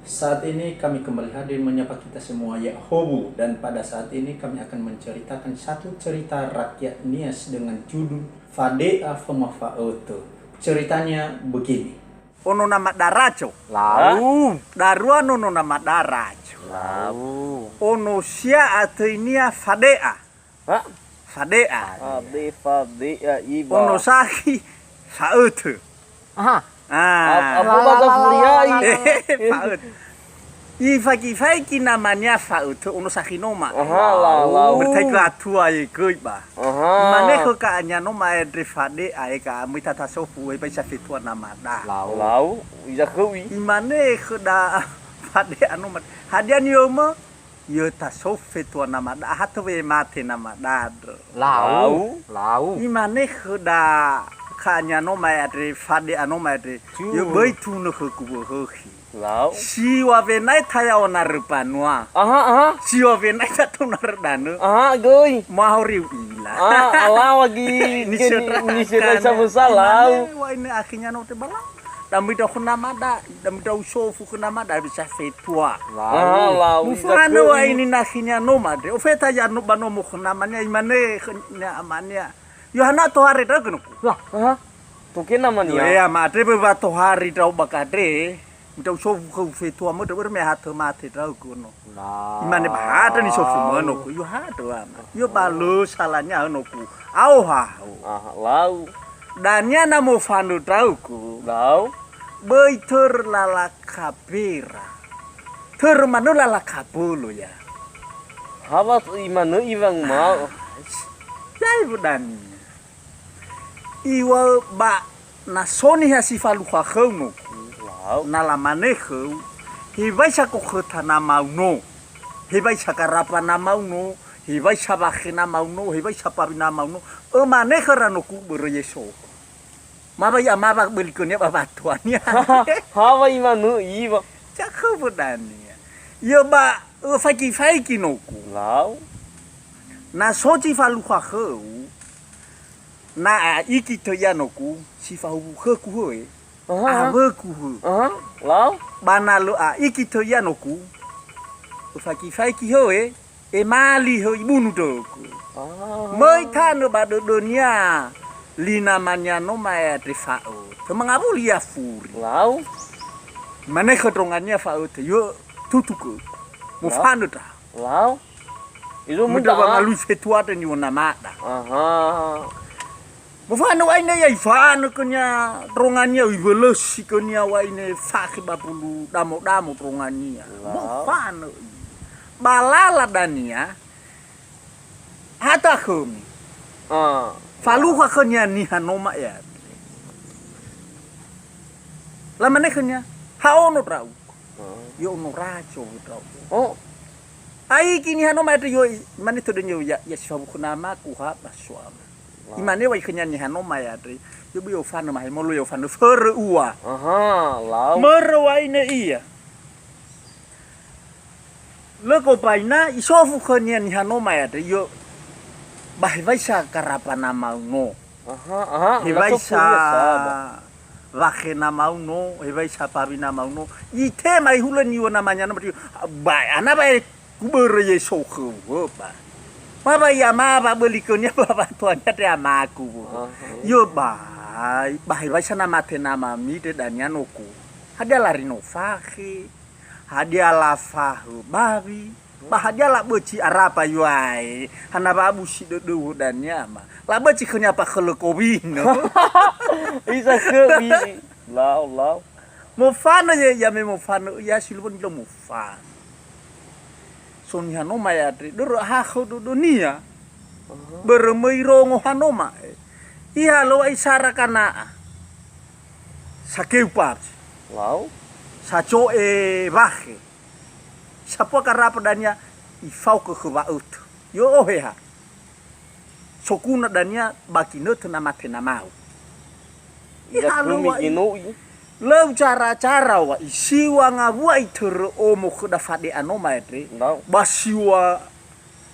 Saat ini kami kembali hadir menyapa kita semua ya Hobu, dan pada saat ini kami akan menceritakan satu cerita rakyat Nias dengan judul Fadea Famafauto. Ceritanya begini. Ono nama darajo. Lau. Daruan ono nama darajo. Lau. Ono sia atenia fadea. Hah? Fadea. Fadea iba. Ono sahi sautu. Aha. Ah. Apa bahasa Furiai? Faut. Ifaki namanya faut. Ono sahi noma. Aha, lau. Bertai ke atua ye ba. Aha. Mane ke kaanya noma edre fadea e ka mitata sofu e bisa fitua nama da. Lau. Ija kewi. Imane ke da fadea noma. Hadian yoma yo ta sofe tua nama da hatwe mate nama da. Lau. Imane ke da kanya noma edre fadea noma edre. Yo beitu no ke kubo hoki. Lau. Siwa venai taya ona rupanua. Aha. Siwa venai tatu nardanu. Aha, goy. Mahori ila. Lau lagi. Ni Nisira sama lau. Wah ini akhirnya no te balang. Dami da kunama da, dami da usofu kunama da bisa fetua. Aha, lau. Mufano wa ini nakinya nomade. Ofeta ya no bano mo kunamanya imane nya amanya. Yohana to hari da gnu. Lah, aha. Tukin namanya. Ya mate be ba to hari da bakade. Mita usofu ku fetua mo da berme hatu mate da gnu. Imane ba hata ni sofu mono ku yo hatu ama. Yo balu salanya no ku. Au ha. Aha, lau. Danya namo fanu tauku. Lau. Beitur lala kabira. Tur manu lala kabulu ya. Hawa imanu ibang mau. Jai budani. Iwa ba nasoni hasifalu khauno. Lau. Nalamane khau. Hibai sa ko khotana mauno. Hibai sa karapa na mauno. Hibai sa bakhina mauno. Hibai sa pabina mauno. O mane kharano ku bereyeso. Maba ya maba belikonya babatuannya. Hawa imanu iba. Cakep budani. Yo ba faki noku. Lau. Na soji falu khau. Na iki to ya noku si fahu ku hoe. Aha. Aweku hoe. Aha. Lau. Bana lo iki to ya noku. Faki hoe e mali ho ibunu doku. Ah. Moi tano ba dunia. Lina manya no maya trifao. Temangabu lia furi. Lau. Mana kedrongannya fao te yo tutuku. Mufano ta. Lau. Itu Muda muda. ba malu setua te ni wona mata. Aha. Mufano waine ya ifano kunya drongannya ibelos kunya waine fakhi bapulu damo drongannya. Mufano. Balala dania. Hata kumi. Ah. Falu kunya ni hanoma ya. Lamane kunya haono trau. Yo no rajo trau. Oh. Ai kini hanoma itu yo mane to denyo ya sabu kunama ku ha baswama. Imane wa kunya ni hanoma ya tri. Yo bi ofano mai molo yo ofano fer uwa. Aha, lau. Merwa ine iya. Leko paina isofu kunya ni hanoma ya tri yo bahwaisa karapana mauno. Aha. Hibaisa vakena mauno, hibaisa pabina mauno. Ite mai hulen yo namanya namanya. Bai ana bai kubere yeso ku. Ba. Maba ya maba belikonya baba tuanya te amaku. Yo bai hibaisa nama te nama mi te danya noku. Hadia larino fakhi. Hadia lafahu babi. Bahagia lah beci arapa yuai. Hana babu si dodo dan nyama. Lah beci kenyapa kelekobino. Bisa ke lau. Mufano ya me mufano ya silbon lo mufan. Sonya no maya tri doro ha khodo dunia. Bermei rongo hanoma. Iya lo isara kana. Sakeu pap. Lau. Saco bahe. Siapa karapa danya ifau ke kebaut. Yo oheha. Sokuna danya bakino tena mate namau. Ija kumi inu. Lau cara wa isiwa ngabua itur omo kuda fade anoma edre. Lau. Basiwa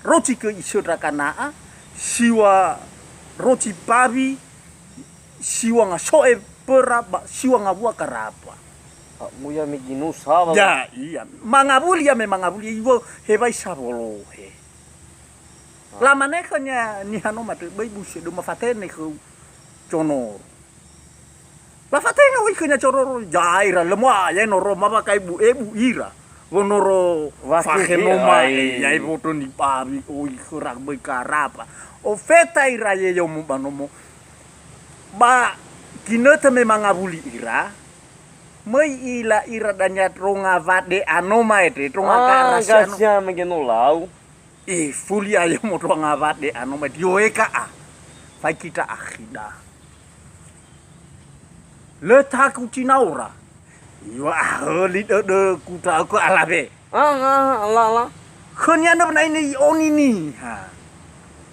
roti ke isura kanaa. Siwa roti pabi. Siwa ngasoe peraba. Siwa ngabua karapa. Kamu ya miginu sawa. Ya iya, mangabuli ya memang ngabuli iwo hebai sabolo he. Lama ne kanya ni hano mate bai busi do mafatene ko chono. La fatena wi kanya choro jaira lemwa ya noro maba kai bu ira. Wonoro fakeno mai ya ibo to ni pabi oi kurak bai karapa. O feta ira ye yo mo banomo. Ba kinota memang ngabuli ira. Mai ila ira danya tronga vade anoma ete tronga karasya no Gasya miginu lau. fuli ayo mo tronga vade anoma dioeka fai kita akhida le taku cinaura yo ahli de kuta ko alabe Allah. khonya no na ini onini ha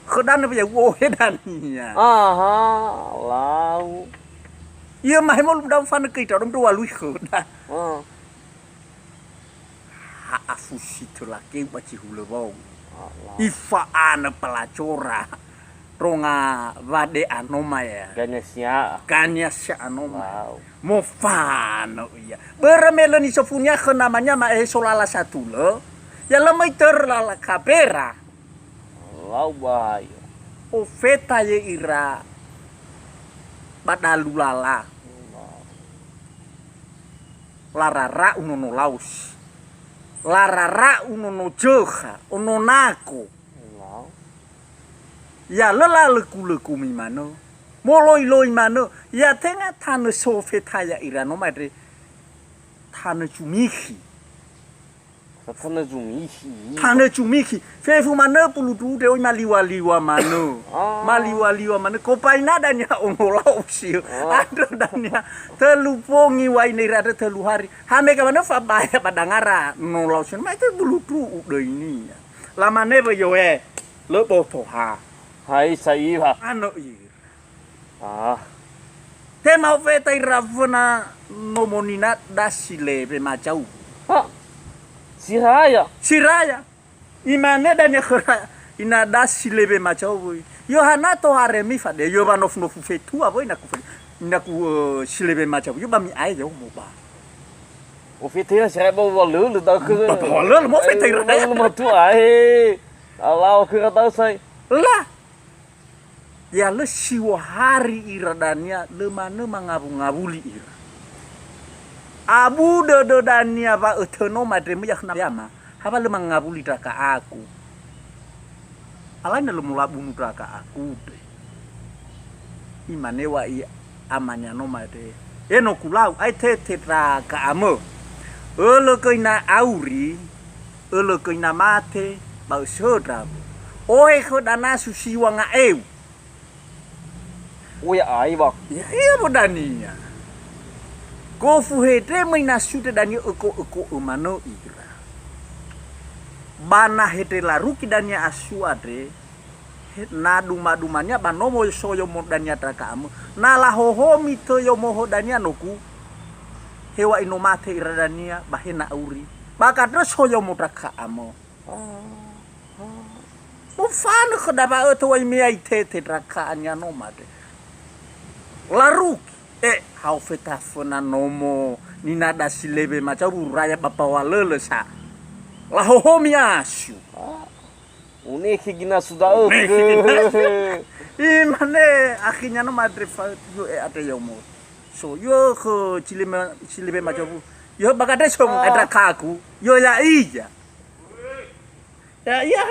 khodan be wo hedan ya Aha, lau. ye mai mo dam fan kita dum to walu khoda Ah, ha afusi to la ke baci hule bau Allah. ifa ana pelacora ronga vade anoma ya Ganasya. kanya si anoma Lau. mofano iya beremelo ni sofunya ke namanya ma solala satu lo ya lemai terlala kapera Lau bahaya. o feta ye ira badalulala larara unono laus larara unono joha ononako Lau. ya lela leku mimano moloi mano ya tenga tane sofe taya irano madre tane cumiki Satana zumihi. tane cumiki fefu mano pulutu de oi maliwa mano Ah. maliwa mano kopaina dan ya ongolau sio ada dan ya telupongi waine rada telu hari hame ka mana fa baya padangara nolau sio ma itu bulutu udah ini ya lama nebe yo le boto ha Hai saiha. ano ir Ah, te mau feta iravana nomonina dasile be macau ha. Siraya. siraya imane dan ya khara ina dasile be macau boy yohana to haremi fade yo banof no fetu abo ina ku silebe macau yo ba mi ai yo mo ba O fitira saya bawa lulu tau ke. Bawa lulu, mau fitira ya? Lulu mau tu ai. Allah ke tahu saya. lah ya le siwa hari iradania le mana mangabuli ira abu de dania ba eteno madre ya kena yama haba le mangabuli ka aku alana le mula bunu ka aku de imane wa i amanya no madre eno kulau ai te tra ka amo ele koina auri ele koina mate ba sodra oi khodana susiwa nga eu Oh ya ai bak. ya iya bodania ko fuhete maina sude dania eko umano ira bana hete laruki dania asuade na dumanya banomo soyo modania trakamu nala hohomi to yo moho dania noku hewa inomate ira dania bahena auri baka terus soyo motraka amo mufano kodaba to wai mi ai tete trakaanya nomade laruki hau feta fona nomo nina dasilebe macam raya bapa walele sa lahohomi asu Uni gina sudah imane akhirnya no madre fa yo ada yo mo so yo ke cilebe macam yo bagade so ada kaku yo ya iya ya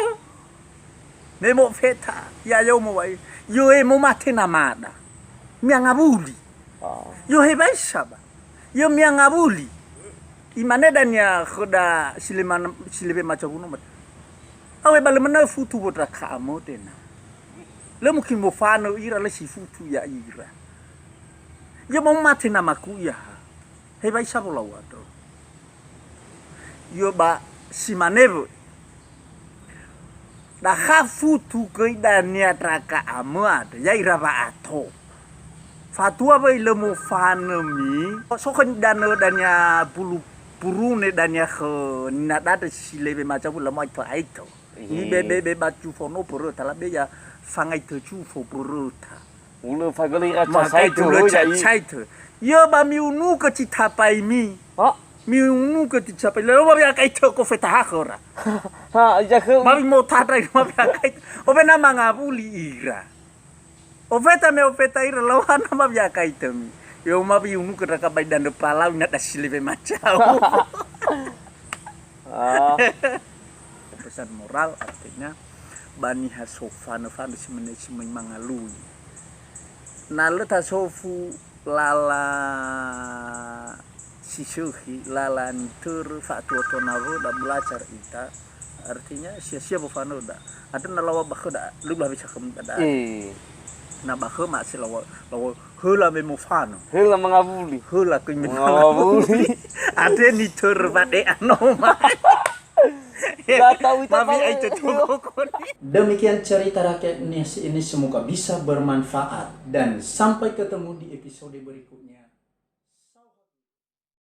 nemo feta ya yo mo wai yo mo mate namada miangabuli yo hebai saba yo miangabuli imane dan ya khoda silebe macam no awe bale mana futu botra kamo tena le mungkin mo fano ira le si futu ya ira yo mo mate na makuya hebai sabo lawato yo ba simanevo da futu ke dania traka amad ya ira ba ato fatua ba ile mo fanemi so kan dania bulu purune dania ke nada de silebe macam le mo aito ni bebe batu fono puru tala be ya fangai te chu fo puru ta Ulu fagali raca Makai sai tu tu le ya. cai tu. Yo ba mi unu ke cita pai mi. Ha. Mi unu ke cita pai. Lo ba ya kai tu ko feta ha kora. Ha ja ke. Ma mi mo ta dai ma ya kai. O be na manga buli ira. O feta ira lo ana ma ya kai tu mi. Yo ma bi unu ke ka bai dan pala na da silive macau. Ah. Pesan moral artinya bani hasofa nafan si mangalui. Nalu tasofu lala sisuhi lala nitur fatu tonaru da belajar ita artinya sia-sia bufano da ada nalawa bakho da lu lah bisa kem da na bakho masih lawa heula me mufano Hela mangabuli. heula ke Mangabuli. ada nitur pade anoma Gak tahu itu Mami apa. itu tuh. Demikian cerita rakyat Nias ini, semoga bisa bermanfaat dan sampai ketemu di episode berikutnya.